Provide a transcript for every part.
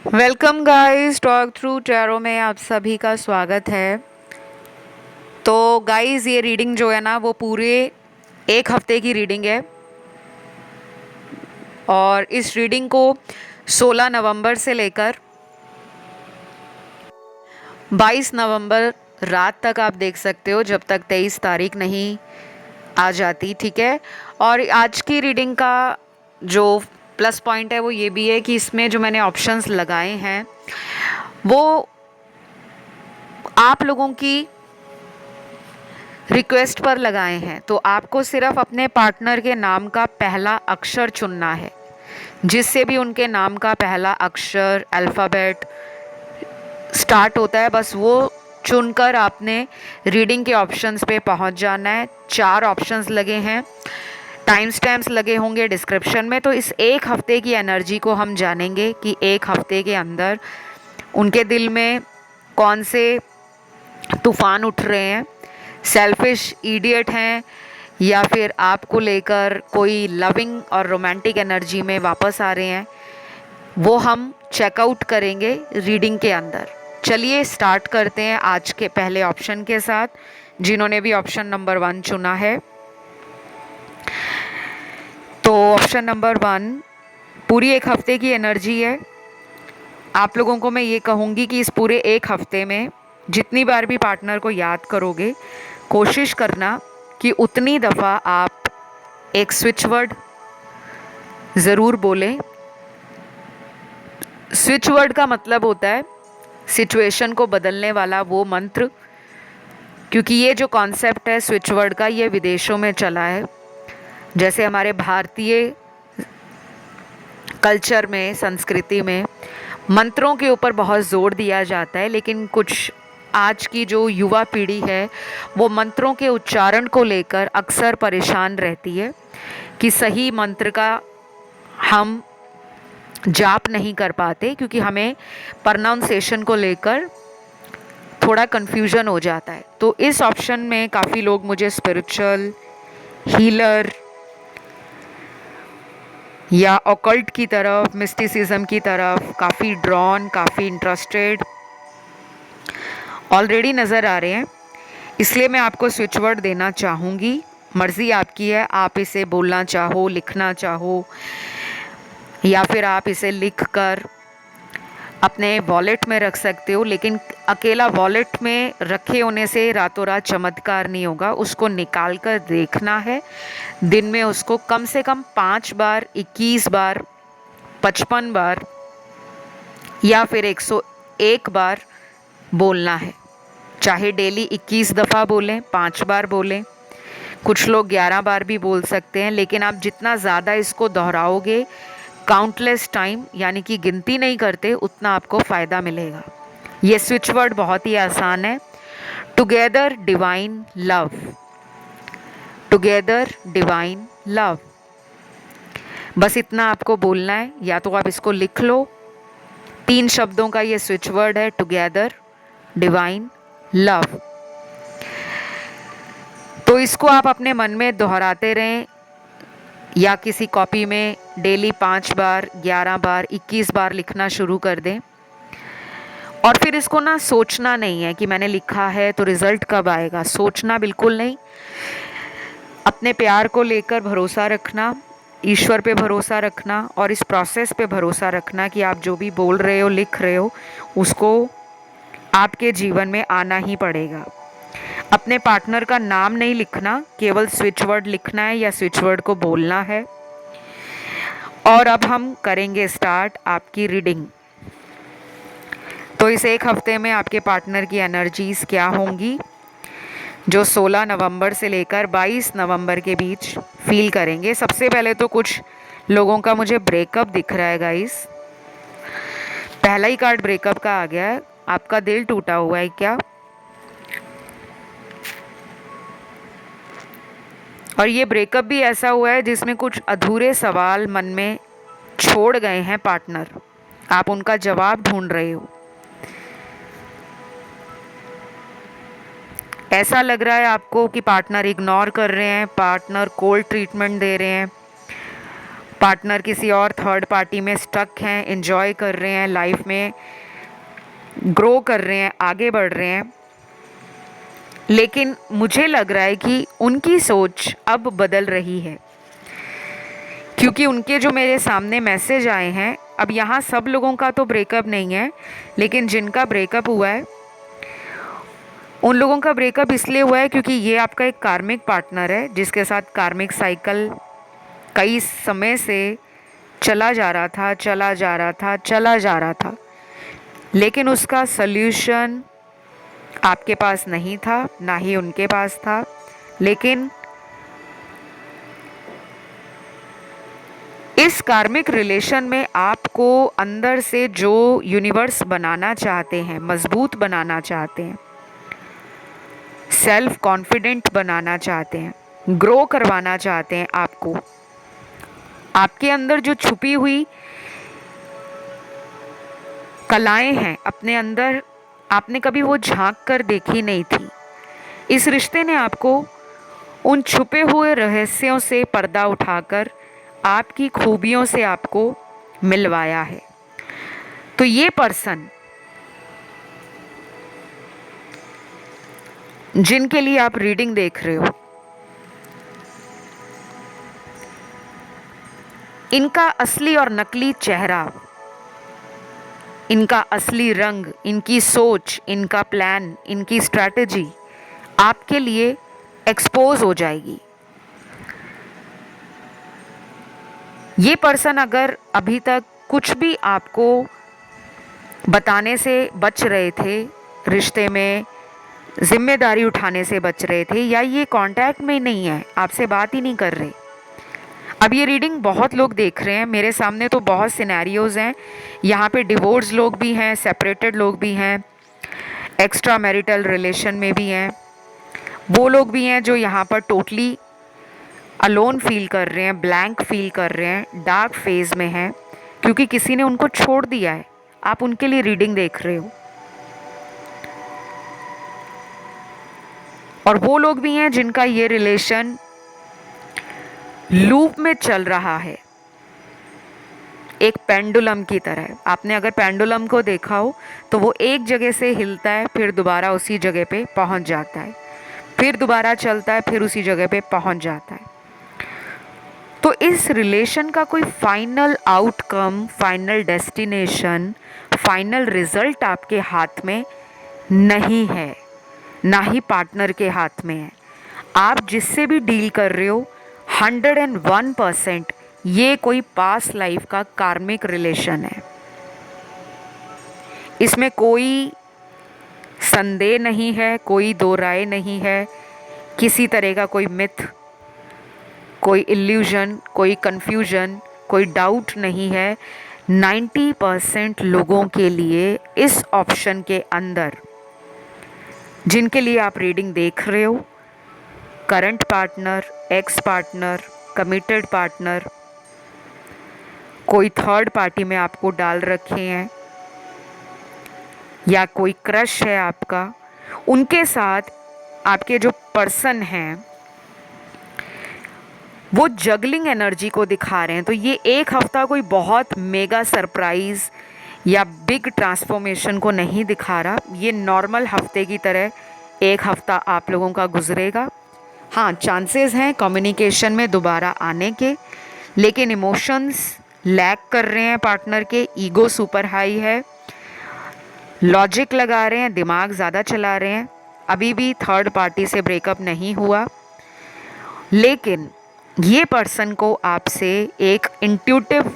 Welcome guys, talk through tarot में आप सभी का स्वागत है। तो गाइस, ये रीडिंग जो है ना वो पूरे एक हफ्ते की रीडिंग है और इस रीडिंग को 16 नवंबर से लेकर 22 नवंबर रात तक आप देख सकते हो, जब तक 23 तारीख नहीं आ जाती। ठीक है। और आज की रीडिंग का जो प्लस पॉइंट है वो ये भी है कि इसमें जो मैंने ऑप्शंस लगाए हैं वो आप लोगों की रिक्वेस्ट पर लगाए हैं। तो आपको सिर्फ अपने पार्टनर के नाम का पहला अक्षर चुनना है। जिससे भी उनके नाम का पहला अक्षर अल्फ़ाबेट स्टार्ट होता है, बस वो चुनकर आपने रीडिंग के ऑप्शंस पे पहुंच जाना है। 4 ऑप्शंस लगे हैं, टाइम स्टैम्प्स लगे होंगे डिस्क्रिप्शन में। तो इस एक हफ्ते की एनर्जी को हम जानेंगे कि एक हफ्ते के अंदर उनके दिल में कौन से तूफान उठ रहे हैं। सेल्फिश इडियट हैं या फिर आपको लेकर कोई लविंग और रोमांटिक एनर्जी में वापस आ रहे हैं, वो हम चेकआउट करेंगे रीडिंग के अंदर। चलिए स्टार्ट करते हैं आज के पहले ऑप्शन के साथ, जिन्होंने भी ऑप्शन नंबर 1 चुना है। तो ऑप्शन नंबर 1 पूरी एक हफ्ते की एनर्जी है। आप लोगों को मैं ये कहूँगी कि इस पूरे एक हफ्ते में जितनी बार भी पार्टनर को याद करोगे, कोशिश करना कि उतनी दफ़ा आप एक स्विच वर्ड ज़रूर बोलें। स्विच वर्ड का मतलब होता है सिचुएशन को बदलने वाला वो मंत्र, क्योंकि ये जो कॉन्सेप्ट है स्विच वर्ड का, ये विदेशों में चला है। जैसे हमारे भारतीय कल्चर में, संस्कृति में मंत्रों के ऊपर बहुत ज़ोर दिया जाता है, लेकिन कुछ आज की जो युवा पीढ़ी है वो मंत्रों के उच्चारण को लेकर अक्सर परेशान रहती है कि सही मंत्र का हम जाप नहीं कर पाते, क्योंकि हमें प्रोनाउंसिएशन को लेकर थोड़ा कन्फ्यूजन हो जाता है। तो इस ऑप्शन में काफ़ी लोग मुझे स्पिरिचुअल, हीलर या ऑकल्ट की तरफ, मिस्टिसिज्म की तरफ काफ़ी ड्रॉन, काफ़ी इंटरेस्टेड ऑलरेडी नज़र आ रहे हैं। इसलिए मैं आपको स्विच वर्ड देना चाहूँगी। मर्ज़ी आपकी है, आप इसे बोलना चाहो, लिखना चाहो, या फिर आप इसे लिख कर अपने वॉलेट में रख सकते हो। लेकिन अकेला वॉलेट में रखे होने से रातों रात चमत्कार नहीं होगा, उसको निकाल कर देखना है। दिन में उसको कम से कम 5 बार, 21 बार, 55 बार या फिर 101 बार बोलना है। चाहे डेली 21 दफ़ा बोलें, 5 बार बोलें, कुछ लोग 11 बार भी बोल सकते हैं। लेकिन आप जितना ज़्यादा इसको दोहराओगे, काउंटलेस टाइम, यानी कि गिनती नहीं करते, उतना आपको फ़ायदा मिलेगा। ये स्विच वर्ड बहुत ही आसान है, together divine love. Together divine love, बस इतना आपको बोलना है। या तो आप इसको लिख लो, 3 शब्दों का ये स्विच वर्ड है, टुगेदर डिवाइन लव। तो इसको आप अपने मन में दोहराते रहें या किसी कॉपी में डेली 5 बार, 11 बार, 21 बार लिखना शुरू कर दें। और फिर इसको ना सोचना नहीं है कि मैंने लिखा है तो रिज़ल्ट कब आएगा, सोचना बिल्कुल नहीं। अपने प्यार को लेकर भरोसा रखना, ईश्वर पे भरोसा रखना और इस प्रोसेस पे भरोसा रखना कि आप जो भी बोल रहे हो, लिख रहे हो, उसको आपके जीवन में आना ही पड़ेगा। अपने पार्टनर का नाम नहीं लिखना, केवल स्विच वर्ड लिखना है या स्विच वर्ड को बोलना है। और अब हम करेंगे स्टार्ट आपकी रीडिंग। तो इस एक हफ्ते में आपके पार्टनर की एनर्जीज़ क्या होंगी, जो 16 नवंबर से लेकर 22 नवंबर के बीच फील करेंगे। सबसे पहले तो कुछ लोगों का मुझे ब्रेकअप दिख रहा है गाइस। पहला ही कार्ड ब्रेकअप का आ गया है। आपका दिल टूटा हुआ है क्या? और ये ब्रेकअप भी ऐसा हुआ है जिसमें कुछ अधूरे सवाल मन में छोड़ गए हैं पार्टनर, आप उनका जवाब ढूंढ रहे हो। ऐसा लग रहा है आपको कि पार्टनर इग्नोर कर रहे हैं, पार्टनर कोल्ड ट्रीटमेंट दे रहे हैं, पार्टनर किसी और थर्ड पार्टी में स्टक हैं, एंजॉय कर रहे हैं, लाइफ में ग्रो कर रहे हैं, आगे बढ़ रहे हैं, लेकिन मुझे लग रहा है कि उनकी सोच अब बदल रही है, क्योंकि उनके जो मेरे सामने मैसेज आए हैं, अब यहाँ सब लोगों का तो ब्रेकअप नहीं है, लेकिन जिनका ब्रेकअप हुआ है उन लोगों का ब्रेकअप इसलिए हुआ है क्योंकि ये आपका एक कार्मिक पार्टनर है जिसके साथ कार्मिक साइकिल कई समय से चला जा रहा था, चला जा रहा था, चला जा रहा था, लेकिन उसका सल्यूशन आपके पास नहीं था, ना ही उनके पास था। लेकिन इस कार्मिक रिलेशन में आपको अंदर से जो यूनिवर्स बनाना चाहते हैं, मजबूत बनाना चाहते हैं, सेल्फ कॉन्फिडेंट बनाना चाहते हैं, ग्रो करवाना चाहते हैं आपको, आपके अंदर जो छुपी हुई कलाएं हैं अपने अंदर, आपने कभी वो झांक कर देखी नहीं थी। इस रिश्ते ने आपको उन छुपे हुए रहस्यों से पर्दा उठाकर आपकी खूबियों से आपको मिलवाया है। तो ये पर्सन जिनके लिए आप रीडिंग देख रहे हो, इनका असली और नकली चेहरा, इनका असली रंग, इनकी सोच, इनका प्लान, इनकी स्ट्रैटेजी आपके लिए एक्सपोज हो जाएगी। ये पर्सन अगर अभी तक कुछ भी आपको बताने से बच रहे थे, रिश्ते में जिम्मेदारी उठाने से बच रहे थे, या ये कांटेक्ट में ही नहीं है, आपसे बात ही नहीं कर रहे, अब ये रीडिंग बहुत लोग देख रहे हैं, मेरे सामने तो बहुत सिनेरियोज़ हैं, यहाँ पे डिवोर्स लोग भी हैं, सेपरेटेड लोग भी हैं, एक्स्ट्रा मैरिटल रिलेशन में भी हैं, वो लोग भी हैं जो यहाँ पर टोटली अलोन फील कर रहे हैं, ब्लैंक फील कर रहे हैं, डार्क फेज में हैं, क्योंकि किसी ने उनको छोड़ दिया है। आप उनके लिए रीडिंग देख रहे हो। और वो लोग भी हैं जिनका ये रिलेशन लूप में चल रहा है, एक पेंडुलम की तरह। आपने अगर पेंडुलम को देखा हो तो वो एक जगह से हिलता है, फिर दोबारा उसी जगह पे पहुंच जाता है, फिर दोबारा चलता है, फिर उसी जगह पे पहुंच जाता है। तो इस रिलेशन का कोई final outcome, final destination, final result आपके हाथ में नहीं है, ना ही पार्टनर के हाथ में है। आप जिससे भी डील कर रहे हो 101% ये कोई पास्ट लाइफ का कार्मिक रिलेशन है। इसमें कोई संदेह नहीं है, कोई दो राय नहीं है, किसी तरह का कोई मिथ, कोई इल्यूजन, कोई कंफ्यूजन, कोई डाउट नहीं है। 90% लोगों के लिए इस ऑप्शन के अंदर, जिनके लिए आप रीडिंग देख रहे हो, current partner, ex partner, committed partner, कोई थर्ड पार्टी में आपको डाल रखे हैं, या कोई क्रश है आपका, उनके साथ आपके जो पर्सन हैं वो जगलिंग एनर्जी को दिखा रहे हैं। तो ये एक हफ्ता कोई बहुत मेगा सरप्राइज या बिग ट्रांसफॉर्मेशन को नहीं दिखा रहा, ये नॉर्मल हफ्ते की तरह एक हफ्ता आप लोगों का गुजरेगा। हाँ, चांसेस हैं कम्युनिकेशन में दोबारा आने के, लेकिन इमोशंस लैक कर रहे हैं पार्टनर के, ईगो सुपर हाई है, लॉजिक लगा रहे हैं, दिमाग ज़्यादा चला रहे हैं। अभी भी थर्ड पार्टी से ब्रेकअप नहीं हुआ, लेकिन ये पर्सन को आपसे एक इंट्यूटिव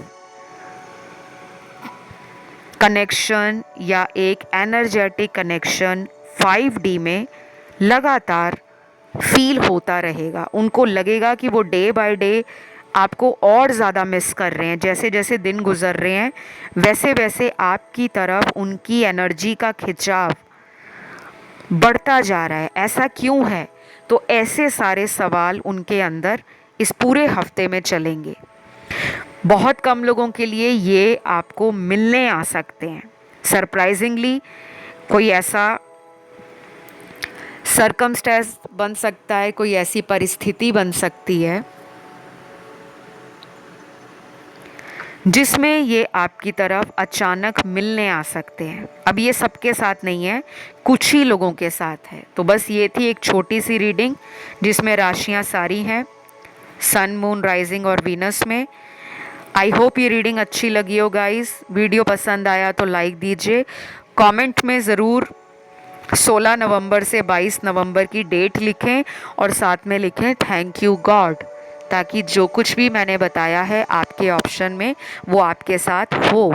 कनेक्शन या एक एनर्जेटिक कनेक्शन 5D में लगातार फील होता रहेगा। उनको लगेगा कि वो डे बाय डे आपको और ज़्यादा मिस कर रहे हैं। जैसे जैसे दिन गुजर रहे हैं वैसे वैसे आपकी तरफ उनकी एनर्जी का खिंचाव बढ़ता जा रहा है। ऐसा क्यों है? तो ऐसे सारे सवाल उनके अंदर इस पूरे हफ्ते में चलेंगे। बहुत कम लोगों के लिए ये आपको मिलने आ सकते हैं। सरप्राइजिंगली कोई ऐसा सर्कमस्टेंस बन सकता है, कोई ऐसी परिस्थिति बन सकती है जिसमें ये आपकी तरफ अचानक मिलने आ सकते हैं। अब ये सबके साथ नहीं है, कुछ ही लोगों के साथ है। तो बस ये थी एक छोटी सी रीडिंग जिसमें राशियां सारी हैं सन, मून, राइजिंग और वीनस में। आई होप ये रीडिंग अच्छी लगी हो गाइस। वीडियो पसंद आया तो लाइक दीजिए। कमेंट में ज़रूर 16 नवंबर से 22 नवंबर की डेट लिखें और साथ में लिखें थैंक यू गॉड, ताकि जो कुछ भी मैंने बताया है आपके ऑप्शन में वो आपके साथ हो।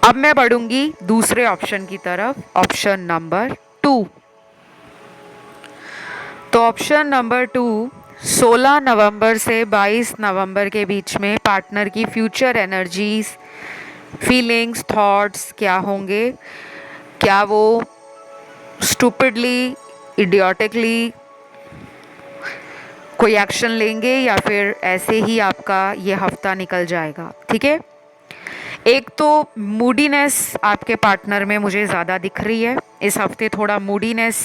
अब मैं बढ़ूंगी दूसरे ऑप्शन की तरफ, ऑप्शन नंबर 2। तो ऑप्शन नंबर 2, 16 नवंबर से 22 नवंबर के बीच में पार्टनर की फ्यूचर एनर्जीज, फीलिंग्स, थॉट्स क्या होंगे। क्या वो स्टूपिडली, इडियोटिकली कोई एक्शन लेंगे या फिर ऐसे ही आपका ये हफ्ता निकल जाएगा। ठीक है, एक तो मूडीनेस आपके पार्टनर में मुझे ज़्यादा दिख रही है इस हफ्ते। थोड़ा मूडीनेस,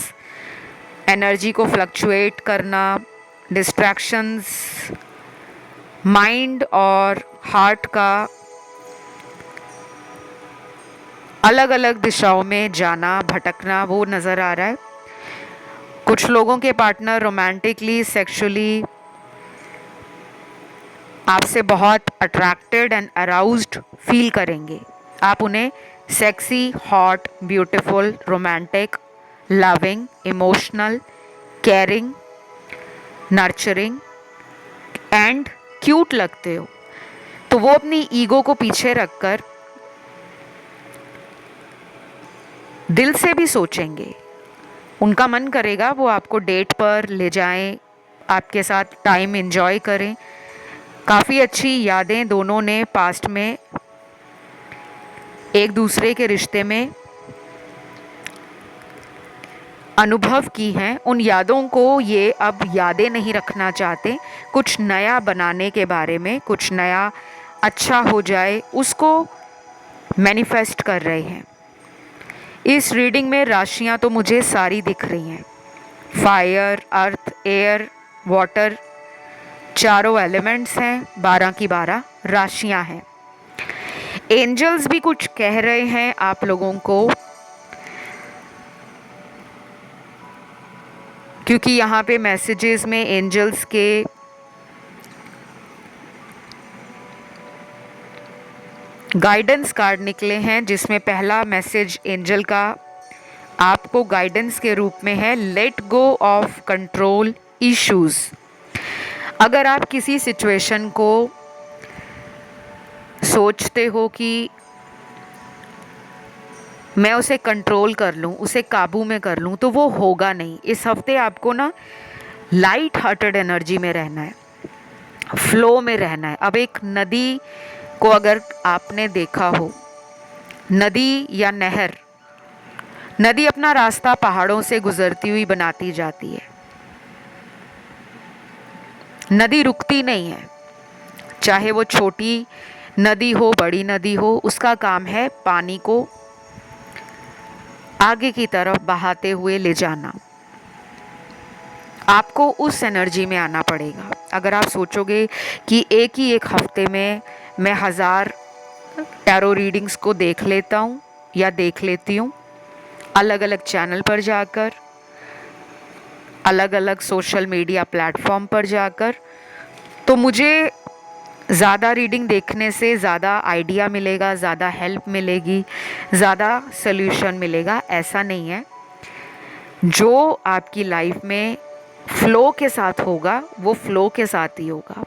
एनर्जी को फ्लक्चुएट करना, डिस्ट्रैक्शंस, माइंड और हार्ट का अलग अलग दिशाओं में जाना, भटकना, वो नज़र आ रहा है। कुछ लोगों के पार्टनर रोमांटिकली, सेक्सुअली आपसे बहुत अट्रैक्टेड एंड अराउज्ड फील करेंगे। आप उन्हें sexy, hot, beautiful, romantic, loving, emotional, caring, nurturing and cute लगते हो। तो वो अपनी ईगो को पीछे रखकर दिल से भी सोचेंगे, उनका मन करेगा वो आपको डेट पर ले जाएं, आपके साथ टाइम एंजॉय करें। काफ़ी अच्छी यादें दोनों ने पास्ट में एक दूसरे के रिश्ते में अनुभव की हैं। उन यादों को ये अब यादें नहीं रखना चाहते, कुछ नया बनाने के बारे में, कुछ नया अच्छा हो जाए उसको मैनिफेस्ट कर रहे हैं। इस रीडिंग में राशियां तो मुझे सारी दिख रही हैं, फायर, अर्थ, एयर, वाटर, चारों एलिमेंट्स हैं, 12 की 12 राशियां हैं। एंजल्स भी कुछ कह रहे हैं आप लोगों को, क्योंकि यहाँ पे मैसेजेस में एंजल्स के गाइडेंस कार्ड निकले हैं, जिसमें पहला मैसेज एंजल का आपको गाइडेंस के रूप में है, let go of control issues. अगर आप किसी सिचुएशन को सोचते हो कि मैं उसे कंट्रोल कर लूँ, उसे काबू में कर लूँ, तो वो होगा नहीं। इस हफ्ते आपको ना लाइट हार्टेड एनर्जी में रहना है, फ्लो में रहना है। अब एक नदी को अगर आपने देखा हो, नदी या नहर, नदी अपना रास्ता पहाड़ों से गुजरती हुई बनाती जाती है। नदी रुकती नहीं है, चाहे वो छोटी नदी हो, बड़ी नदी हो, उसका काम है पानी को आगे की तरफ बहाते हुए ले जाना। आपको उस एनर्जी में आना पड़ेगा। अगर आप सोचोगे कि एक ही एक हफ्ते में मैं 1000 टैरो रीडिंग्स को देख लेता हूँ या देख लेती हूँ, अलग अलग चैनल पर जाकर, अलग अलग सोशल मीडिया प्लेटफॉर्म पर जाकर, तो मुझे ज़्यादा रीडिंग देखने से ज़्यादा आइडिया मिलेगा, ज़्यादा हेल्प मिलेगी, ज़्यादा सल्यूशन मिलेगा, ऐसा नहीं है। जो आपकी लाइफ में फ़्लो के साथ होगा वो फ़्लो के साथ ही होगा।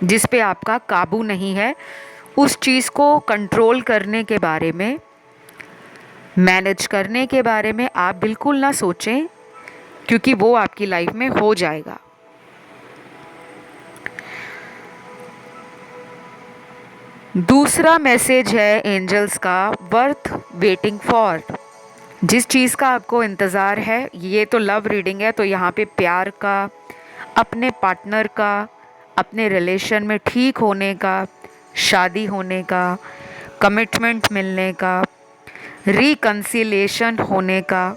जिस पे आपका काबू नहीं है, उस चीज़ को कंट्रोल करने के बारे में, मैनेज करने के बारे में आप बिल्कुल ना सोचें, क्योंकि वो आपकी लाइफ में हो जाएगा। दूसरा मैसेज है एंजल्स का, वर्थ वेटिंग फॉर। जिस चीज़ का आपको इंतज़ार है, ये तो लव रीडिंग है, तो यहाँ पे प्यार का, अपने पार्टनर का, अपने रिलेशन में ठीक होने का, शादी होने का, कमिटमेंट मिलने का, रिकंसिलिएशन होने का,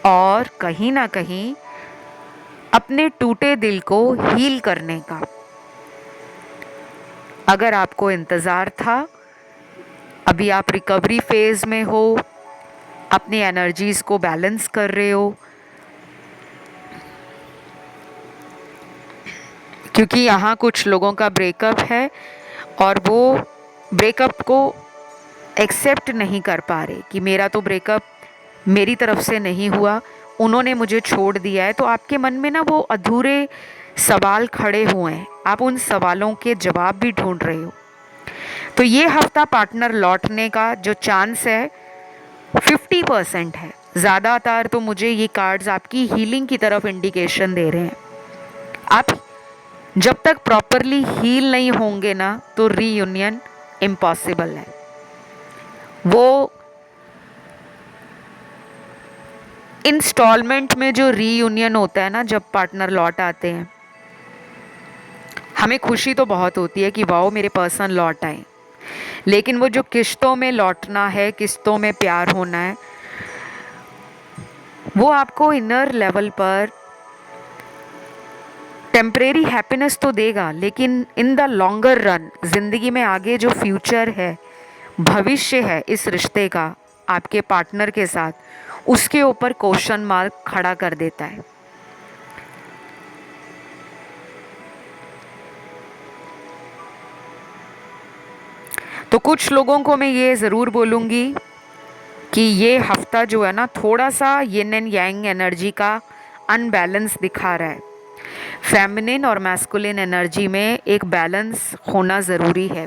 और कहीं ना कहीं अपने टूटे दिल को हील करने का। अगर आपको इंतज़ार था, अभी आप रिकवरी फेज़ में हो, अपनी एनर्जीज़ को बैलेंस कर रहे हो, क्योंकि यहाँ कुछ लोगों का ब्रेकअप है और वो ब्रेकअप को एक्सेप्ट नहीं कर पा रहे कि मेरा तो ब्रेकअप मेरी तरफ से नहीं हुआ, उन्होंने मुझे छोड़ दिया है। तो आपके मन में ना वो अधूरे सवाल खड़े हुए हैं, आप उन सवालों के जवाब भी ढूंढ रहे हो। तो ये हफ्ता पार्टनर लौटने का जो चांस है 50% है। ज़्यादातर तो मुझे ये कार्ड्स आपकी हीलिंग की तरफ इंडिकेशन दे रहे हैं। आप जब तक प्रॉपरली हील नहीं होंगे ना, तो रीयूनियन इम्पॉसिबल है। वो इंस्टॉलमेंट में जो रीयूनियन होता है ना, जब पार्टनर लौट आते हैं, हमें खुशी तो बहुत होती है कि वाओ मेरे पर्सन लौट आए, लेकिन वो जो किश्तों में लौटना है, किश्तों में प्यार होना है, वो आपको इनर लेवल पर टेम्परेरी हैप्पीनेस तो देगा, लेकिन इन द लॉन्गर रन ज़िंदगी में आगे जो फ्यूचर है, भविष्य है इस रिश्ते का आपके पार्टनर के साथ, उसके ऊपर क्वेश्चन मार्क खड़ा कर देता है। तो कुछ लोगों को मैं ये ज़रूर बोलूँगी कि ये हफ्ता जो है ना, थोड़ा सा यिन एंड यांग एनर्जी का अनबैलेंस दिखा रहा है। फेमिनिन और मैस्कुलिन एनर्जी में एक बैलेंस होना ज़रूरी है।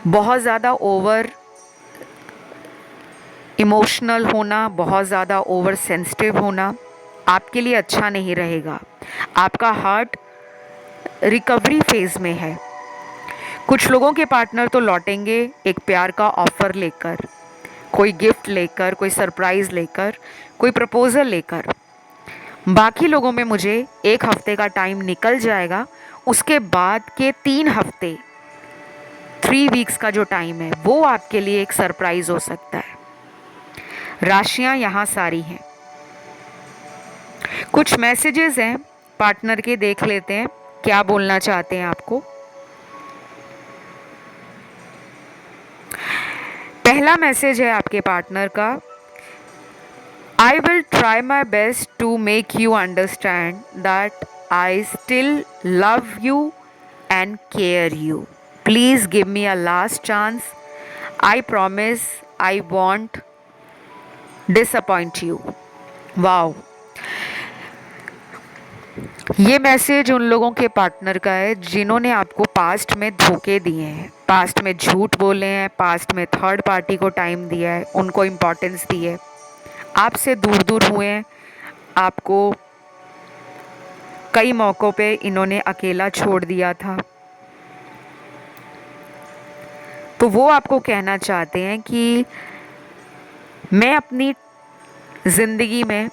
बहुत ज़्यादा ओवर इमोशनल होना, बहुत ज़्यादा ओवर सेंसिटिव होना आपके लिए अच्छा नहीं रहेगा। आपका हार्ट रिकवरी फेज़ में है। कुछ लोगों के पार्टनर तो लौटेंगे एक प्यार का ऑफ़र लेकर, कोई गिफ्ट लेकर, कोई सरप्राइज़ लेकर, कोई प्रपोज़ल लेकर। बाकी लोगों में मुझे एक हफ्ते का टाइम निकल जाएगा, उसके बाद के 3 हफ्ते, 3 वीक्स का जो टाइम है, वो आपके लिए एक सरप्राइज़ हो सकता है। राशियां यहाँ सारी हैं। कुछ मैसेजेस हैं पार्टनर के, देख लेते हैं क्या बोलना चाहते हैं आपको। पहला मैसेज है आपके पार्टनर का, I will try my best to make you understand that I still love you and care you. Please give me a last chance. I promise I won't disappoint you. Wow, ये message उन लोगों के partner का है जिन्होंने आपको past में धोखे दिए हैं, पास्ट में झूठ बोले हैं, पास्ट में थर्ड पार्टी को टाइम दिया है, उनको इम्पोर्टेंस दी है, आपसे दूर दूर हुए हैं, आपको कई मौक़ों पे इन्होंने अकेला छोड़ दिया था। तो वो आपको कहना चाहते हैं कि मैं अपनी ज़िंदगी में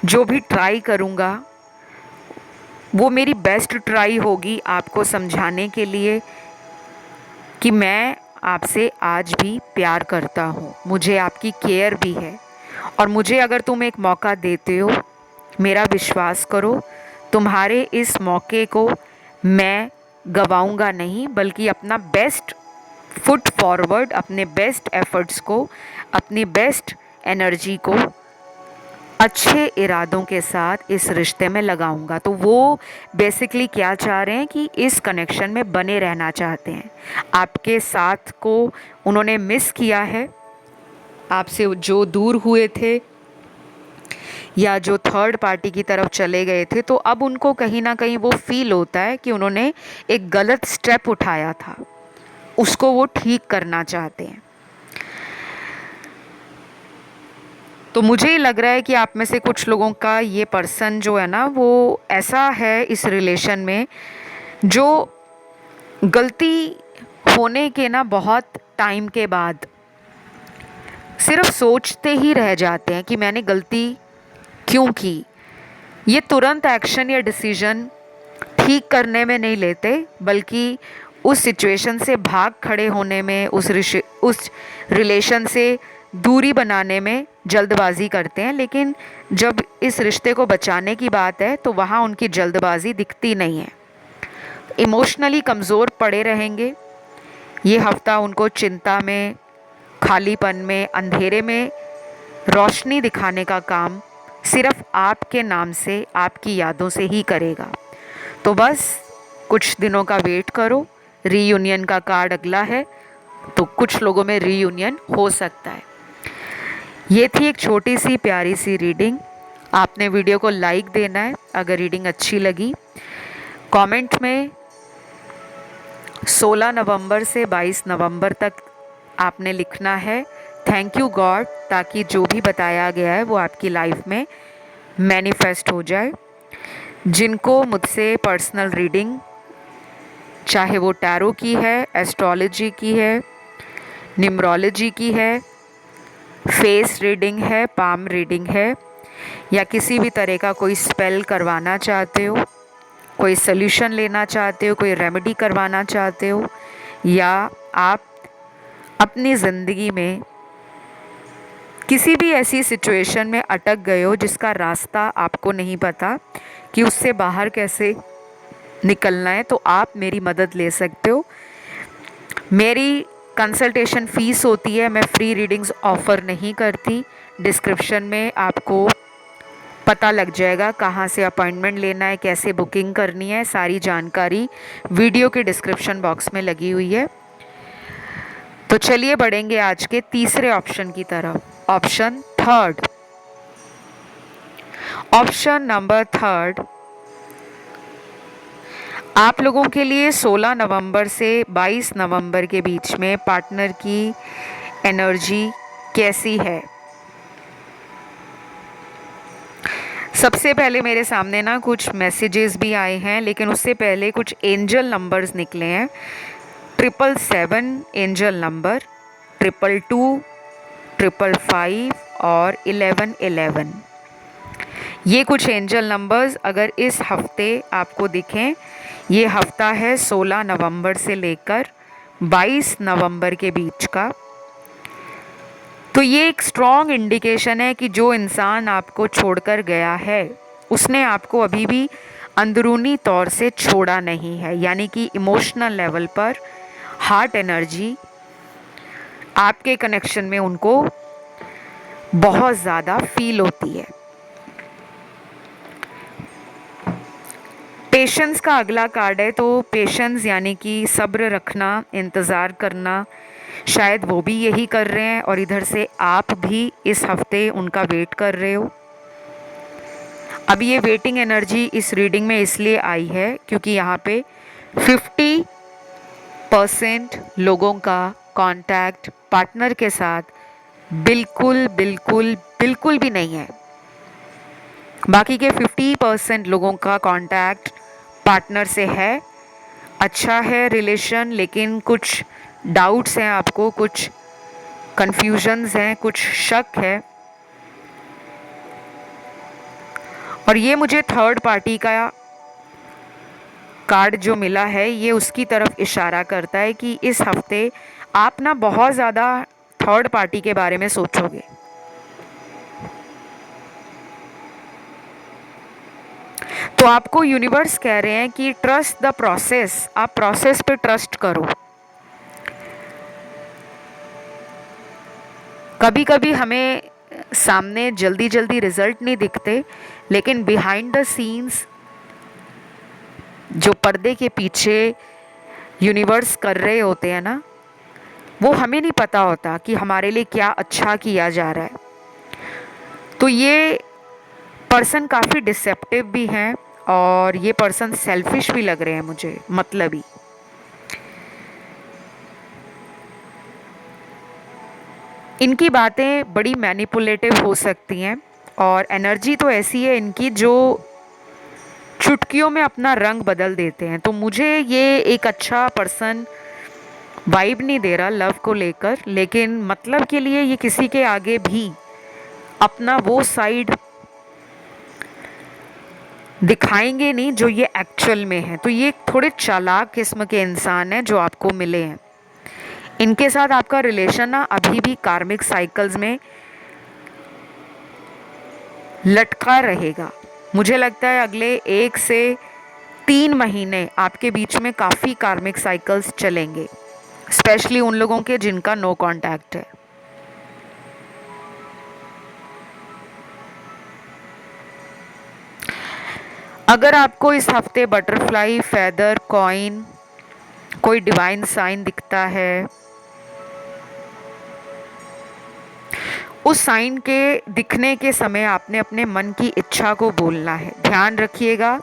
जो भी ट्राई करूँगा, वो मेरी बेस्ट ट्राई होगी आपको समझाने के लिए कि मैं आपसे आज भी प्यार करता हूँ, मुझे आपकी केयर भी है, और मुझे अगर तुम एक मौका देते हो, मेरा विश्वास करो, तुम्हारे इस मौके को मैं गवाऊंगा नहीं, बल्कि अपना बेस्ट फुट फॉरवर्ड, अपने बेस्ट एफर्ट्स को, अपनी बेस्ट एनर्जी को अच्छे इरादों के साथ इस रिश्ते में लगाऊंगा। तो वो बेसिकली क्या चाह रहे हैं कि इस कनेक्शन में बने रहना चाहते हैं। आपके साथ को उन्होंने मिस किया है, आपसे जो दूर हुए थे या जो थर्ड पार्टी की तरफ चले गए थे, तो अब उनको कहीं ना कहीं वो फील होता है कि उन्होंने एक गलत स्टेप उठाया था, उसको वो ठीक करना चाहते हैं। तो मुझे ही लग रहा है कि आप में से कुछ लोगों का ये पर्सन जो है ना, वो ऐसा है इस रिलेशन में जो गलती होने के ना बहुत टाइम के बाद सिर्फ सोचते ही रह जाते हैं कि मैंने गलती क्यों की। ये तुरंत एक्शन या डिसीजन ठीक करने में नहीं लेते, बल्कि उस सिचुएशन से भाग खड़े होने में, उस रिलेशन से दूरी बनाने में जल्दबाजी करते हैं। लेकिन जब इस रिश्ते को बचाने की बात है, तो वहाँ उनकी जल्दबाजी दिखती नहीं है। इमोशनली कमज़ोर पड़े रहेंगे। ये हफ्ता उनको चिंता में, खालीपन में, अंधेरे में रोशनी दिखाने का काम सिर्फ आपके नाम से, आपकी यादों से ही करेगा। तो बस कुछ दिनों का वेट करो, रीयूनियन का कार्ड अगला है, तो कुछ लोगों में रीयूनियन हो सकता है। ये थी एक छोटी सी प्यारी सी रीडिंग। आपने वीडियो को लाइक देना है अगर रीडिंग अच्छी लगी। कमेंट में 16 नवंबर से 22 नवंबर तक आपने लिखना है थैंक यू गॉड, ताकि जो भी बताया गया है वो आपकी लाइफ में मैनिफेस्ट हो जाए। जिनको मुझसे पर्सनल रीडिंग, चाहे वो टैरो की है, एस्ट्रोलॉजी की है, न्यूमरोलॉजी की है, फेस रीडिंग है, पाम रीडिंग है, या किसी भी तरह का कोई स्पेल करवाना चाहते हो, कोई सल्यूशन लेना चाहते हो, कोई रेमेडी करवाना चाहते हो, या आप अपनी ज़िंदगी में किसी भी ऐसी सिचुएशन में अटक गए हो जिसका रास्ता आपको नहीं पता कि उससे बाहर कैसे निकलना है, तो आप मेरी मदद ले सकते हो। मेरी कंसल्टेशन फ़ीस होती है, मैं फ्री रीडिंग्स ऑफ़र नहीं करती। डिस्क्रिप्शन में आपको पता लग जाएगा कहाँ से अपॉइंटमेंट लेना है, कैसे बुकिंग करनी है, सारी जानकारी वीडियो के डिस्क्रिप्शन बॉक्स में लगी हुई है। तो चलिए बढ़ेंगे आज के तीसरे ऑप्शन की तरफ। Option third, option number third, आप लोगों के लिए 16 नवंबर से 22 नवंबर के बीच में पार्टनर की एनर्जी कैसी है। सबसे पहले मेरे सामने ना कुछ मैसेजेस भी आए हैं, लेकिन उससे पहले कुछ एंजल नंबर्स निकले हैं। 777 एंजल नंबर, 222, 555 और 1111। ये कुछ एंजल नंबर्स अगर इस हफ्ते आपको दिखें, ये हफ्ता है 16 नवंबर से लेकर 22 नवंबर के बीच का, तो ये एक स्ट्रॉन्ग इंडिकेशन है कि जो इंसान आपको छोड़कर गया है उसने आपको अभी भी अंदरूनी तौर से छोड़ा नहीं है, यानी कि इमोशनल लेवल पर हार्ट एनर्जी आपके कनेक्शन में उनको बहुत ज़्यादा फील होती है। पेशेंस का अगला कार्ड है, तो पेशेंस यानी कि सब्र रखना, इंतज़ार करना, शायद वो भी यही कर रहे हैं और इधर से आप भी इस हफ्ते उनका वेट कर रहे हो। अब ये वेटिंग एनर्जी इस रीडिंग में इसलिए आई है क्योंकि यहाँ पे 50% लोगों का कांटेक्ट पार्टनर के साथ बिल्कुल बिल्कुल बिल्कुल भी नहीं है। बाकी के 50% लोगों का कांटेक्ट पार्टनर से है, अच्छा है रिलेशन, लेकिन कुछ डाउट्स हैं आपको, कुछ कन्फ्यूजन्स हैं, कुछ शक है। और ये मुझे थर्ड पार्टी का कार्ड जो मिला है ये उसकी तरफ इशारा करता है कि इस हफ्ते आप ना बहुत ज़्यादा थर्ड पार्टी के बारे में सोचोगे। तो आपको यूनिवर्स कह रहे हैं कि ट्रस्ट द प्रोसेस, आप प्रोसेस पे ट्रस्ट करो। कभी कभी हमें सामने जल्दी जल्दी रिजल्ट नहीं दिखते, लेकिन बिहाइंड द सीन्स जो पर्दे के पीछे यूनिवर्स कर रहे होते हैं ना, वो हमें नहीं पता होता कि हमारे लिए क्या अच्छा किया जा रहा है। तो ये पर्सन काफ़ी डिसेप्टिव भी हैं और ये पर्सन सेल्फिश भी लग रहे हैं मुझे, मतलबी। इनकी बातें बड़ी मैनिपुलेटिव हो सकती हैं और एनर्जी तो ऐसी है इनकी जो चुटकियों में अपना रंग बदल देते हैं। तो मुझे ये एक अच्छा पर्सन वाइब नहीं दे रहा लव को लेकर, लेकिन मतलब के लिए ये किसी के आगे भी अपना वो साइड दिखाएंगे नहीं जो ये एक्चुअल में है। तो ये थोड़े चालाक किस्म के इंसान हैं जो आपको मिले हैं। इनके साथ आपका रिलेशन ना अभी भी कार्मिक साइकिल्स में लटका रहेगा। मुझे लगता है अगले 1 से 3 महीने आपके बीच में काफ़ी कार्मिक साइकिल्स चलेंगे, स्पेशली उन लोगों के जिनका नो कांटेक्ट है। अगर आपको इस हफ्ते बटरफ्लाई, फेदर, कॉइन, कोई डिवाइन साइन दिखता है, उस साइन के दिखने के समय आपने अपने मन की इच्छा को बोलना है। ध्यान रखिएगा,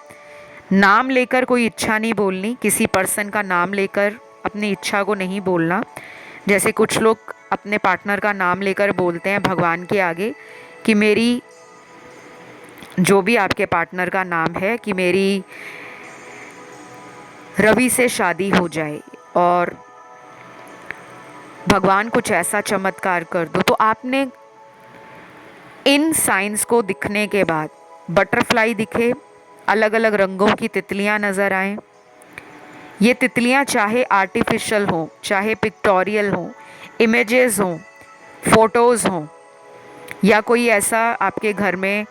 नाम लेकर कोई इच्छा नहीं बोलनी, किसी पर्सन का नाम लेकर अपनी इच्छा को नहीं बोलना। जैसे कुछ लोग अपने पार्टनर का नाम लेकर बोलते हैं भगवान के आगे कि मेरी, जो भी आपके पार्टनर का नाम है, कि मेरी रवि से शादी हो जाए और भगवान कुछ ऐसा चमत्कार कर दो। तो आपने इन साइंस को दिखने के बाद, बटरफ्लाई दिखे, अलग अलग रंगों की तितलियां नज़र आएं, ये तितलियां चाहे आर्टिफिशियल हों, चाहे पिक्टोरियल हों, इमेजेस हों, फोटोज़ हों, या कोई ऐसा आपके घर में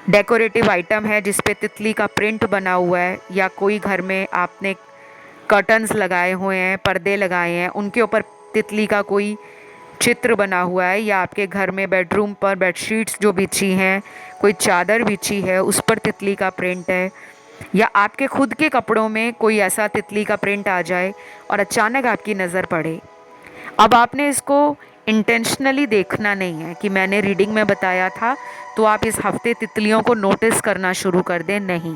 डेकोरेटिव आइटम है जिस पे तितली का प्रिंट बना हुआ है, या कोई घर में आपने कर्टन्स लगाए हुए हैं, पर्दे लगाए हैं, उनके ऊपर तितली का कोई चित्र बना हुआ है, या आपके घर में बेडरूम पर बेडशीट्स जो बिछी हैं, कोई चादर बिछी है उस पर तितली का प्रिंट है, या आपके खुद के कपड़ों में कोई ऐसा तितली का प्रिंट आ जाए और अचानक आपकी नज़र पड़े। अब आपने इसको इंटेंशनली देखना नहीं है कि मैंने रीडिंग में बताया था तो आप इस हफ्ते तितलियों को नोटिस करना शुरू कर दें, नहीं।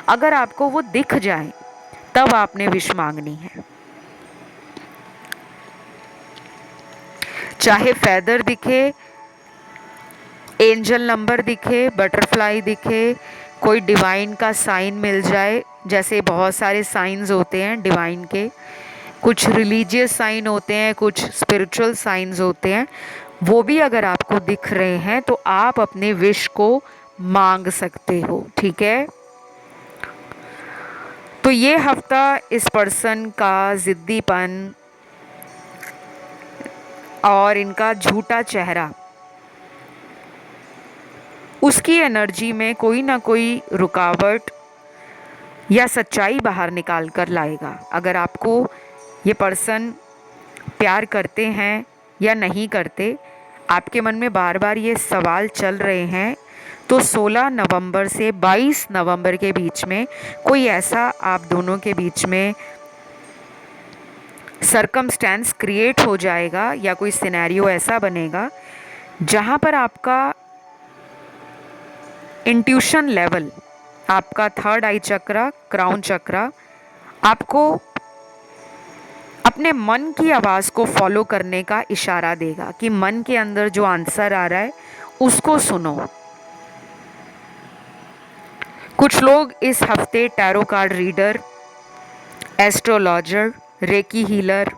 अगर आपको वो दिख जाए तब आपने विश मांगनी है। चाहे फेदर दिखे, एंजल नंबर दिखे, बटरफ्लाई दिखे, कोई डिवाइन का साइन मिल जाए, जैसे बहुत सारे साइंस होते हैं डिवाइन के, कुछ रिलीजियस साइन होते हैं, कुछ स्पिरिचुअल साइंस होते हैं, वो भी अगर आपको दिख रहे हैं तो आप अपने विश को मांग सकते हो, ठीक है। तो ये हफ्ता इस पर्सन का ज़िद्दीपन और इनका झूठा चेहरा, उसकी एनर्जी में कोई ना कोई रुकावट या सच्चाई बाहर निकाल कर लाएगा। अगर आपको ये पर्सन प्यार करते हैं या नहीं करते, आपके मन में बार बार ये सवाल चल रहे हैं, तो 16 नवंबर से 22 नवंबर के बीच में कोई ऐसा आप दोनों के बीच में सरकमस्टेंस क्रिएट हो जाएगा, या कोई सिनेरियो ऐसा बनेगा जहाँ पर आपका इंट्यूशन लेवल, आपका थर्ड आई चक्रा, क्राउन चक्रा, आपको अपने मन की आवाज़ को फॉलो करने का इशारा देगा कि मन के अंदर जो आंसर आ रहा है उसको सुनो। कुछ लोग इस हफ्ते tarot card reader, astrologer, recce healer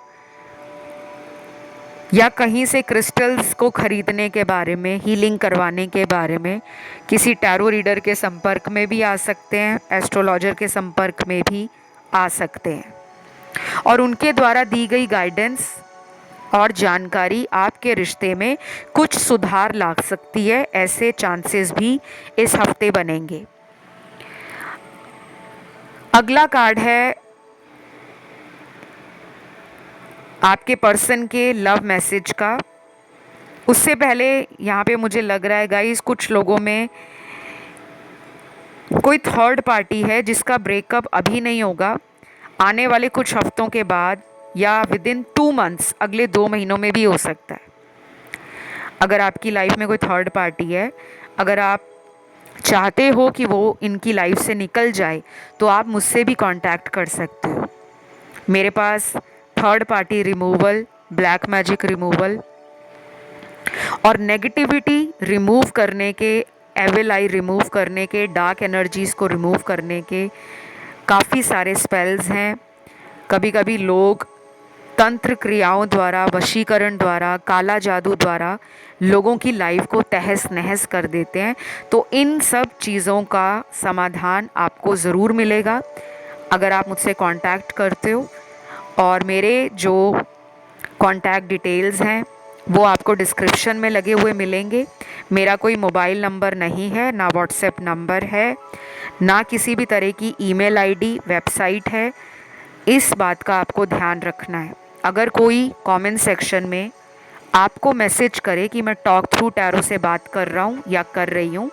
या कहीं से क्रिस्टल्स को खरीदने के बारे में, हीलिंग करवाने के बारे में किसी टैरो रीडर के संपर्क में भी आ सकते हैं, एस्ट्रोलॉजर के संपर्क में भी आ सकते हैं, और उनके द्वारा दी गई गाइडेंस और जानकारी आपके रिश्ते में कुछ सुधार ला सकती है। ऐसे चांसेस भी इस हफ्ते बनेंगे। अगला कार्ड है आपके पर्सन के लव मैसेज का। उससे पहले यहाँ पे मुझे लग रहा है गाइस, कुछ लोगों में कोई थर्ड पार्टी है जिसका ब्रेकअप अभी नहीं होगा, आने वाले कुछ हफ्तों के बाद या विदिन 2 मंथ्स, अगले 2 महीनों में भी हो सकता है। अगर आपकी लाइफ में कोई थर्ड पार्टी है, अगर आप चाहते हो कि वो इनकी लाइफ से निकल जाए, तो आप मुझसे भी कांटेक्ट कर सकते हो। मेरे पास third party removal, black magic removal और नेगेटिविटी रिमूव करने के, एविल आई रिमूव करने के, डार्क एनर्जीज़ को रिमूव करने के काफ़ी सारे स्पेल्स हैं। कभी कभी लोग तंत्र क्रियाओं द्वारा, वशीकरण द्वारा, काला जादू द्वारा लोगों की लाइफ को तहस नहस कर देते हैं। तो इन सब चीज़ों का समाधान आपको ज़रूर मिलेगा अगर आप मुझसे कांटेक्ट करते हो। और मेरे जो कांटेक्ट डिटेल्स हैं वो आपको डिस्क्रिप्शन में लगे हुए मिलेंगे। मेरा कोई मोबाइल नंबर नहीं है, ना व्हाट्सएप नंबर है, ना किसी भी तरह की ईमेल आईडी, वेबसाइट है। इस बात का आपको ध्यान रखना है। अगर कोई कमेंट सेक्शन में आपको मैसेज करे कि मैं टॉक थ्रू टैरो से बात कर रहा हूँ या कर रही हूँ,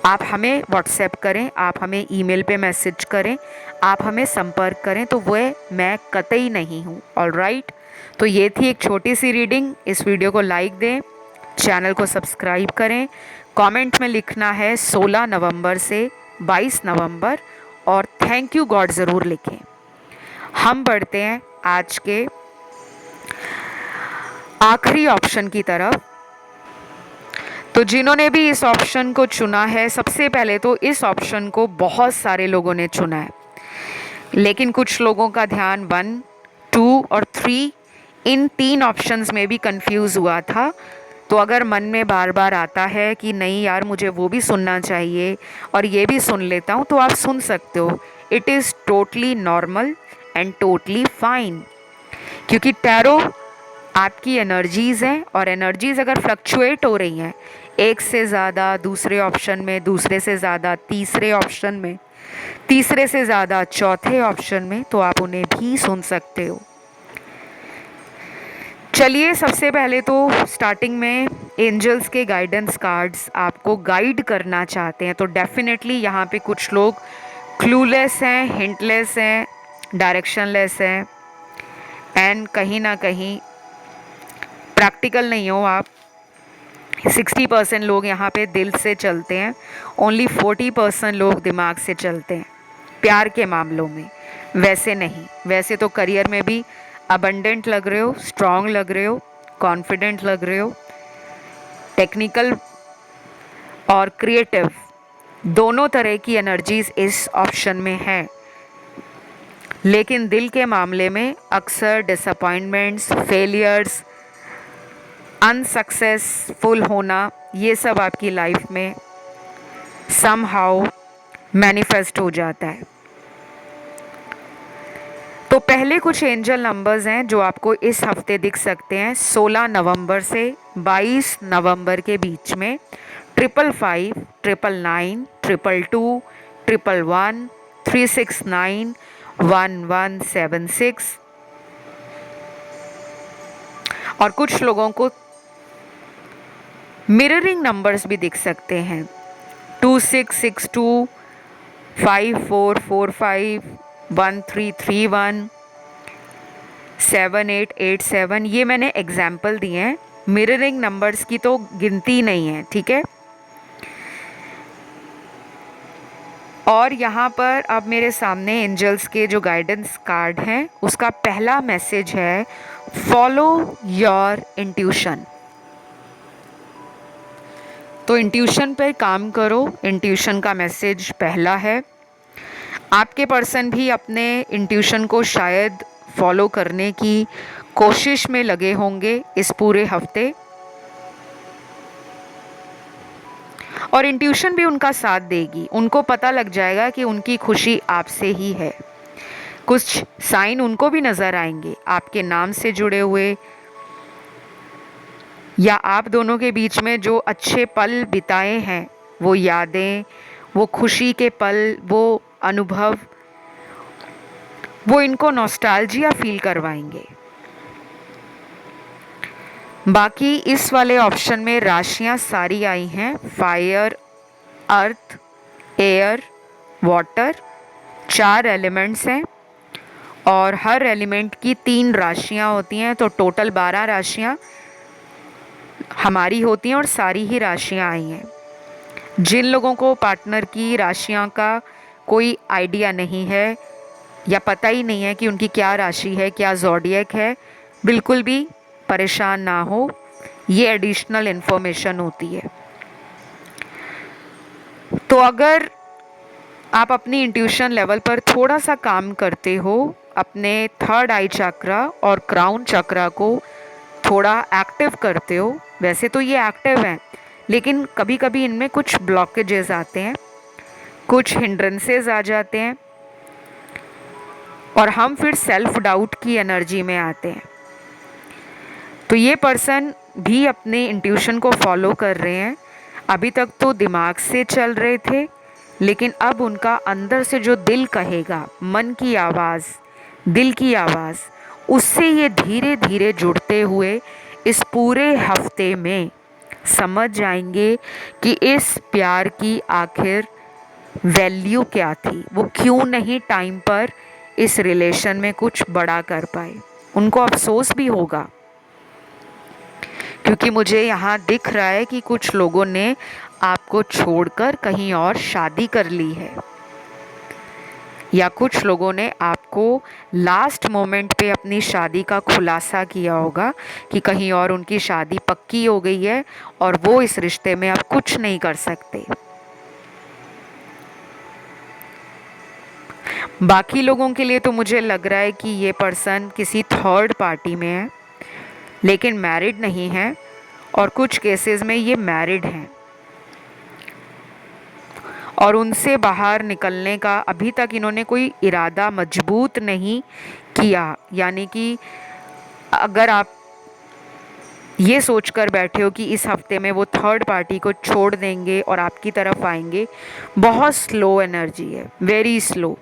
आप हमें व्हाट्सएप करें, आप हमें ईमेल पे मैसेज करें, आप हमें संपर्क करें, तो वह मैं कतई नहीं हूँ। ऑलराइट, तो ये थी एक छोटी सी रीडिंग। इस वीडियो को लाइक दें, चैनल को सब्सक्राइब करें। कमेंट में लिखना है 16 नवंबर से 22 नवंबर और थैंक यू गॉड ज़रूर लिखें। हम बढ़ते हैं आज के आखिरी ऑप्शन की तरफ। तो जिन्होंने भी इस ऑप्शन को चुना है, सबसे पहले तो इस ऑप्शन को बहुत सारे लोगों ने चुना है, लेकिन कुछ लोगों का ध्यान 1, 2 और 3 इन 3 ऑप्शंस में भी कंफ्यूज हुआ था। तो अगर मन में बार बार आता है कि नहीं यार मुझे वो भी सुनना चाहिए और ये भी सुन लेता हूँ, तो आप सुन सकते हो। It is totally normal and totally fine, क्योंकि टैरो आपकी एनर्जीज़ हैं और एनर्जीज़ अगर फ्लक्चुएट हो रही हैं, एक से ज़्यादा दूसरे ऑप्शन में, दूसरे से ज़्यादा तीसरे ऑप्शन में, तीसरे से ज़्यादा चौथे ऑप्शन में, तो आप उन्हें भी सुन सकते हो। चलिए, सबसे पहले तो स्टार्टिंग में एंजल्स के गाइडेंस कार्ड्स आपको गाइड करना चाहते हैं। तो डेफिनेटली यहाँ पे कुछ लोग क्लूलेस हैं, हिंटलेस हैं, डायरेक्शनलेस हैं एंड कहीं ना कहीं प्रैक्टिकल नहीं हो आप। 60% लोग यहाँ पे दिल से चलते हैं, ओनली 40% लोग दिमाग से चलते हैं प्यार के मामलों में। वैसे नहीं, वैसे तो करियर में भी अबंडेंट लग रहे हो, स्ट्रांग लग रहे हो, कॉन्फिडेंट लग रहे हो, टेक्निकल और क्रिएटिव दोनों तरह की एनर्जीज इस ऑप्शन में है। लेकिन दिल के मामले में अक्सर डिसअपॉइंटमेंट्स, फेलियर्स, अनसक्सेसफुल होना, ये सब आपकी लाइफ में समहाउ मैनिफेस्ट हो जाता है। तो पहले कुछ एंजल नंबर्स हैं जो आपको इस हफ्ते दिख सकते हैं। 16 नवंबर से 22 नवंबर के बीच में 555, 999, 222, 111, 369, 1176 और कुछ लोगों को मिररिंग नंबर्स भी दिख सकते हैं। 2662, 5445, 1331, 7887। ये मैंने एग्जाम्पल दिए हैं, मिररिंग नंबर्स की तो गिनती नहीं है, ठीक है। और यहाँ पर अब मेरे सामने एंजल्स के जो गाइडेंस कार्ड हैं, उसका पहला मैसेज है फॉलो योर इंट्यूशन। तो इंट्यूशन पर काम करो, इंट्यूशन का मैसेज पहला है। आपके पर्सन भी अपने इंट्यूशन को शायद फॉलो करने की कोशिश में लगे होंगे इस पूरे हफ्ते, और इंट्यूशन भी उनका साथ देगी। उनको पता लग जाएगा कि उनकी खुशी आपसे ही है। कुछ साइन उनको भी नज़र आएंगे आपके नाम से जुड़े हुए, या आप दोनों के बीच में जो अच्छे पल बिताए हैं, वो यादें, वो खुशी के पल, वो अनुभव, वो इनको नॉस्टैल्जिया फील करवाएंगे। बाकी इस वाले ऑप्शन में राशियां सारी आई हैं, फायर, अर्थ, एयर, वाटर, 4 एलिमेंट्स हैं और हर एलिमेंट की 3 राशियां होती हैं। तो टोटल 12 राशियां हमारी होती हैं और सारी ही राशियां आई हैं। जिन लोगों को पार्टनर की राशियां का कोई आइडिया नहीं है या पता ही नहीं है कि उनकी क्या राशि है, क्या ज़ोडिएक है, बिल्कुल भी परेशान ना हो, ये एडिशनल इन्फॉर्मेशन होती है। तो अगर आप अपनी इंट्यूशन लेवल पर थोड़ा सा काम करते हो, अपने 3rd आई चक्रा और क्राउन चक्रा को थोड़ा एक्टिव करते हो, वैसे तो ये एक्टिव हैं, लेकिन कभी कभी इनमें कुछ ब्लॉकेजेस आते हैं, कुछ हिंड्रेंसेस आ जाते हैं और हम फिर सेल्फ डाउट की एनर्जी में आते हैं। तो ये पर्सन भी अपने इंट्यूशन को फॉलो कर रहे हैं। अभी तक तो दिमाग से चल रहे थे, लेकिन अब उनका अंदर से जो दिल कहेगा, मन की आवाज़, दिल की आवाज़, उससे ये धीरे धीरे जुड़ते हुए इस पूरे हफ्ते में समझ जाएंगे कि इस प्यार की आखिर वैल्यू क्या थी, वो क्यों नहीं टाइम पर इस रिलेशन में कुछ बड़ा कर पाए। उनको अफसोस भी होगा, क्योंकि मुझे यहाँ दिख रहा है कि कुछ लोगों ने आपको छोड़कर कहीं और शादी कर ली है, या कुछ लोगों ने आपको लास्ट मोमेंट पे अपनी शादी का खुलासा किया होगा कि कहीं और उनकी शादी पक्की हो गई है और वो इस रिश्ते में अब कुछ नहीं कर सकते। बाकी लोगों के लिए तो मुझे लग रहा है कि ये पर्सन किसी थर्ड पार्टी में है, लेकिन मैरिड नहीं है, और कुछ केसेस में ये मैरिड हैं और उनसे बाहर निकलने का अभी तक इन्होंने कोई इरादा मजबूत नहीं किया। यानी कि अगर आप ये सोचकर बैठे हो कि इस हफ्ते में वो थर्ड पार्टी को छोड़ देंगे और आपकी तरफ आएंगे, बहुत स्लो एनर्जी है, वेरी स्लो।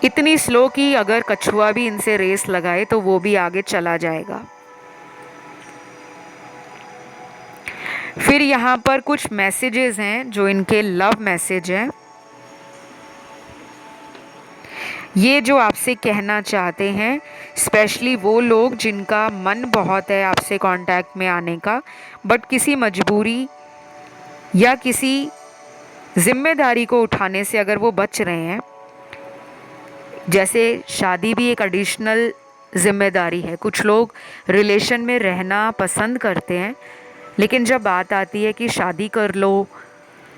इतनी स्लो कि अगर कछुआ भी इनसे रेस लगाए तो वो भी आगे चला जाएगा। फिर यहाँ पर कुछ मैसेजेस हैं जो इनके लव मैसेज हैं। ये जो आपसे कहना चाहते हैं, स्पेशली वो लोग जिनका मन बहुत है आपसे कांटेक्ट में आने का, बट किसी मजबूरी या किसी जिम्मेदारी को उठाने से अगर वो बच रहे हैं, जैसे शादी भी एक एडिशनल जिम्मेदारी है। कुछ लोग रिलेशन में रहना पसंद करते हैं, लेकिन जब बात आती है कि शादी कर लो,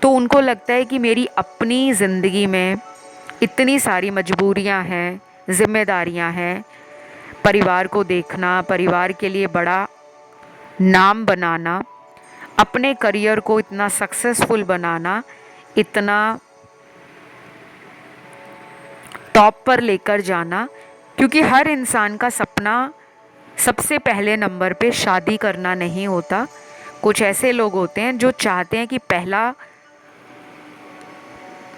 तो उनको लगता है कि मेरी अपनी ज़िंदगी में इतनी सारी मजबूरियां हैं, जिम्मेदारियां हैं, परिवार को देखना, परिवार के लिए बड़ा नाम बनाना, अपने करियर को इतना सक्सेसफुल बनाना, इतना टॉप पर लेकर जाना, क्योंकि हर इंसान का सपना सबसे पहले नंबर पे शादी करना नहीं होता। कुछ ऐसे लोग होते हैं जो चाहते हैं कि पहला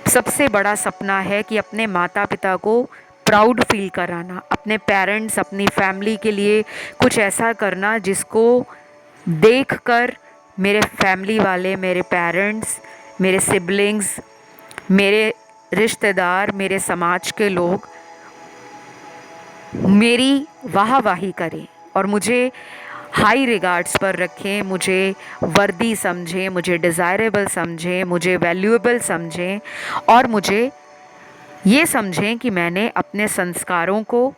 सबसे बड़ा सपना है कि अपने माता पिता को प्राउड फील कराना, अपने पेरेंट्स, अपनी फैमिली के लिए कुछ ऐसा करना जिसको देखकर मेरे फैमिली वाले, मेरे पेरेंट्स, मेरे सिबलिंग्स, मेरे रिश्तेदार, मेरे समाज के लोग मेरी वाहवाही करें और मुझे हाई रिगार्ड्स पर रखें, मुझे वर्दी समझें, मुझे डिज़ायरेबल समझें, मुझे वैल्यूएबल समझें, और मुझे ये समझें कि मैंने अपने संस्कारों को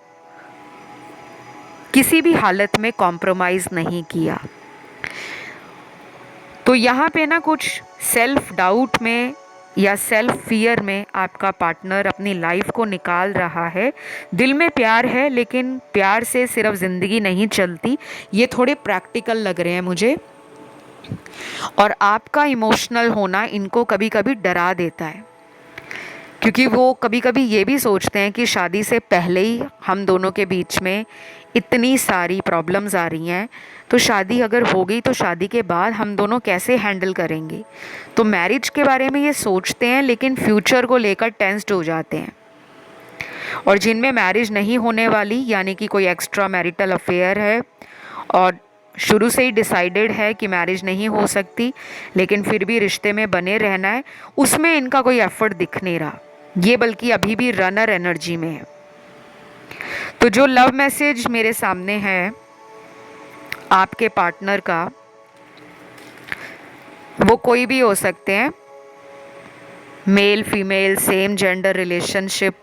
किसी भी हालत में कॉम्प्रोमाइज़ नहीं किया। तो यहाँ पे ना कुछ सेल्फ डाउट में या सेल्फ फियर में आपका पार्टनर अपनी लाइफ को निकाल रहा है। दिल में प्यार है, लेकिन प्यार से सिर्फ ज़िंदगी नहीं चलती, ये थोड़े प्रैक्टिकल लग रहे हैं मुझे। और आपका इमोशनल होना इनको कभी कभी डरा देता है, क्योंकि वो कभी कभी ये भी सोचते हैं कि शादी से पहले ही हम दोनों के बीच में इतनी सारी प्रॉब्लम्स आ रही हैं, तो शादी अगर हो गई तो शादी के बाद हम दोनों कैसे हैंडल करेंगे। तो मैरिज के बारे में ये सोचते हैं, लेकिन फ्यूचर को लेकर टेंस्ड हो जाते हैं। और जिनमें मैरिज नहीं होने वाली, यानी कि कोई एक्स्ट्रा मैरिटल अफेयर है और शुरू से ही डिसाइडेड है कि मैरिज नहीं हो सकती, लेकिन फिर भी रिश्ते में बने रहना है, उसमें इनका कोई एफर्ट दिख नहीं रहा, ये बल्कि अभी भी रनर एनर्जी में है। तो जो लव मैसेज मेरे सामने है आपके पार्टनर का, वो कोई भी हो सकते हैं, male female, same gender relationship.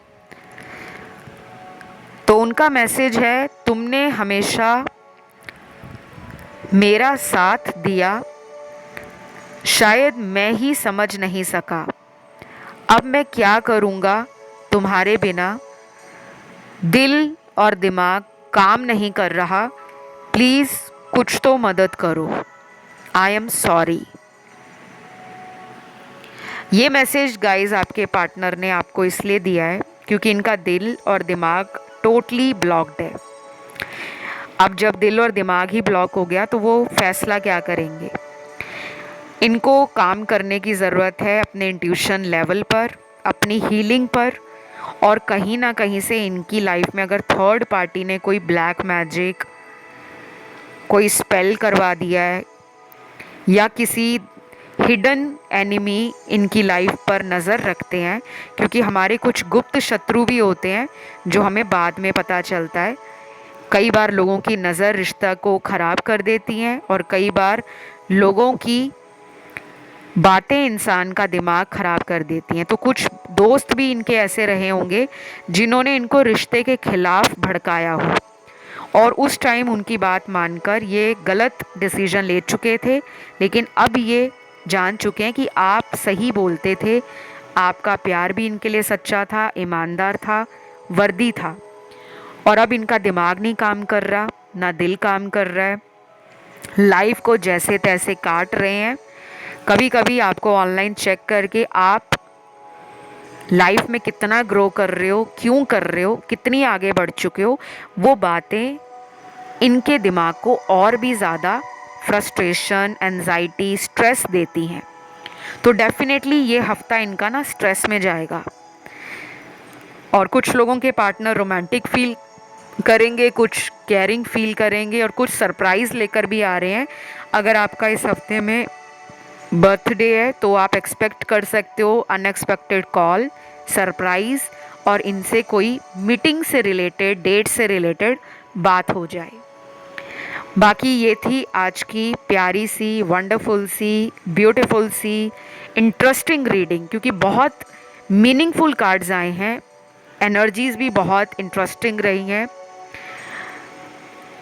तो उनका मैसेज है, तुमने हमेशा मेरा साथ दिया, शायद मैं ही समझ नहीं सका, अब मैं क्या करूँगा तुम्हारे बिना, दिल और दिमाग काम नहीं कर रहा, प्लीज़ कुछ तो मदद करो, आई एम सॉरी। ये मैसेज गाइस आपके पार्टनर ने आपको इसलिए दिया है क्योंकि इनका दिल और दिमाग टोटली ब्लॉक्ड है। अब जब दिल और दिमाग ही ब्लॉक हो गया तो वो फैसला क्या करेंगे। इनको काम करने की ज़रूरत है अपने इंट्यूशन लेवल पर, अपनी हीलिंग पर, और कहीं ना कहीं से इनकी लाइफ में अगर थर्ड पार्टी ने कोई ब्लैक मैजिक, कोई स्पेल करवा दिया है या किसी हिडन एनिमी इनकी लाइफ पर नज़र रखते हैं, क्योंकि हमारे कुछ गुप्त शत्रु भी होते हैं जो हमें बाद में पता चलता है। कई बार लोगों की नज़र रिश्ता को ख़राब कर देती हैं और कई बार लोगों की बातें इंसान का दिमाग ख़राब कर देती हैं। तो कुछ दोस्त भी इनके ऐसे रहे होंगे जिन्होंने इनको रिश्ते के खिलाफ भड़काया हो और उस टाइम उनकी बात मानकर ये गलत डिसीजन ले चुके थे, लेकिन अब ये जान चुके हैं कि आप सही बोलते थे, आपका प्यार भी इनके लिए सच्चा था, ईमानदार था, वर्दी था। और अब इनका दिमाग नहीं काम कर रहा, ना दिल काम कर रहा है, लाइफ को जैसे तैसे काट रहे हैं। कभी कभी आपको ऑनलाइन चेक करके आप लाइफ में कितना ग्रो कर रहे हो, क्यों कर रहे हो, कितनी आगे बढ़ चुके हो, वो बातें इनके दिमाग को और भी ज़्यादा फ्रस्ट्रेशन, एंजाइटी, स्ट्रेस देती हैं। तो डेफिनेटली ये हफ्ता इनका ना स्ट्रेस में जाएगा। और कुछ लोगों के पार्टनर रोमांटिक फील करेंगे, कुछ केयरिंग फील करेंगे और कुछ सरप्राइज़ लेकर भी आ रहे हैं। अगर आपका इस हफ्ते में बर्थडे है तो आप एक्सपेक्ट कर सकते हो अनएक्सपेक्टेड कॉल, सरप्राइज़, और इनसे कोई मीटिंग से रिलेटेड, डेट से रिलेटेड बात हो जाए। बाकी ये थी आज की प्यारी सी, वंडरफुल सी, ब्यूटीफुल सी, इंटरेस्टिंग रीडिंग, क्योंकि बहुत मीनिंगफुल कार्ड्स आए हैं, एनर्जीज़ भी बहुत इंटरेस्टिंग रही हैं।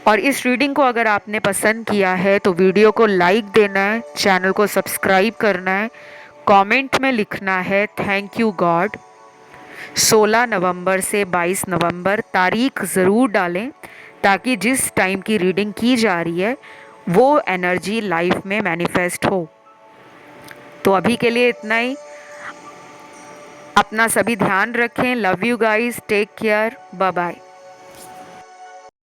और इस रीडिंग को अगर आपने पसंद किया है तो वीडियो को लाइक देना है, चैनल को सब्सक्राइब करना है, कमेंट में लिखना है थैंक यू गॉड। 16 नवंबर से 22 नवंबर तारीख ज़रूर डालें ताकि जिस टाइम की रीडिंग की जा रही है वो एनर्जी लाइफ में मैनिफेस्ट हो। तो अभी के लिए इतना ही। अपना सभी ध्यान रखें। Love you guys, take care, bye bye.